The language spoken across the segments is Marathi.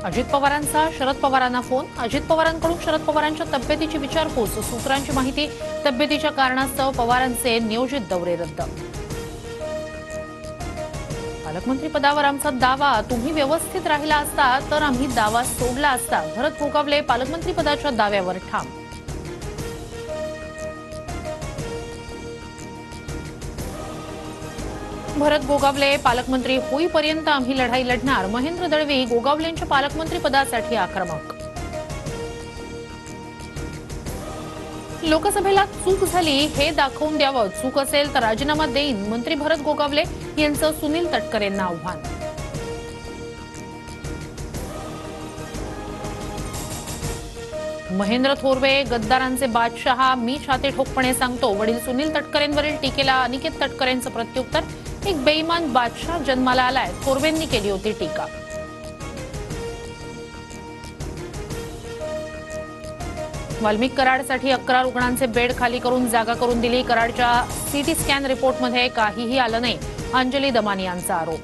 अजित पवारांचा शरद पवारांना फोन। अजित पवारांकडून शरद पवारांच्या तब्येतीची विचारपूस। सूत्रांची माहिती, तब्येतीच्या कारणास्तव पवारांचे नियोजित दौरे रद्द। पालकमंत्री पदावर आमचा दावा, तुम्ही व्यवस्थित राहिला असता तर आम्ही दावा सोडला असता। भरत गोगावले पालकमंत्री पदाच्या दाव्यावर ठाम। भरत गोगावले पालकमंत्री होईपर्यंत आम्ही लढाई लढणार। महेंद्र दळवी गोगावलेंच्या पालकमंत्री पदासाठी आक्रमक। लोकसभेला चूक झाली हे दाखवून द्यावं, चूक असेल तर राजीनामा देईन, मंत्री भरत गोगावले यांचं सुनील तटकरेंना आव्हान। महेंद्र थोरवे गद्दारांचे बादशहा, मी छाती ठोकपणे सांगतो। वडील सुनील तटकरेंवरील टीकेला अनिकेत तटकरेंचं प्रत्युत्तर, एक बेईमान बादशाह जन्माला आलाय, थोरवेंनी केली होती टीका। वाल्मिक कराडसाठी 11 रुग्णांचे बेड खाली करून जागा करून दिली। कराडच्या सीटी स्कॅन रिपोर्टमध्ये काहीही आलं नाही, अंजली दमानी यांचा आरोप।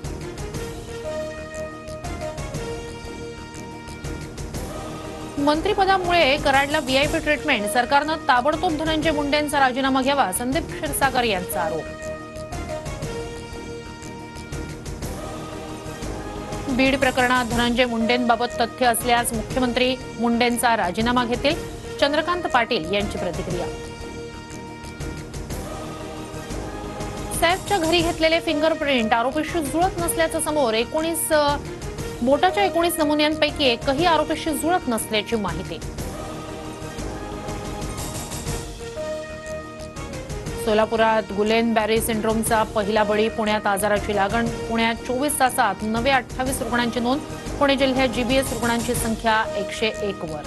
मंत्रिपदामुळे कराडला व्हीआयपी ट्रीटमेंट, सरकारनं ताबडतोब धनंजय मुंडेंचा राजीनामा घ्यावा, संदीप क्षीरसागर यांचा आरोप। बीड प्रकरणात धनंजय मुंडेंबाबत तथ्य असल्यास मुख्यमंत्री मुंडेंचा राजीनामा घेतील, चंद्रकांत पाटील यांची प्रतिक्रिया। सैफच्या घरी घेतलेले फिंगरप्रिंट आरोपीशी जुळत नसल्याचं समोर। बोटाच्या 19 नमुन्यांपैकी एकही आरोपीशी जुळत नसल्याची माहिती। सोलापुरात गुलेन बॅरी सिंड्रोमचा पहिला बळी, पुण्यात आजाराची लागण। पुण्यात 24 तासात नवे 28 रुग्णांची नोंद। पुणे जिल्ह्यात जीबीएस रुग्णांची संख्या 101 वर।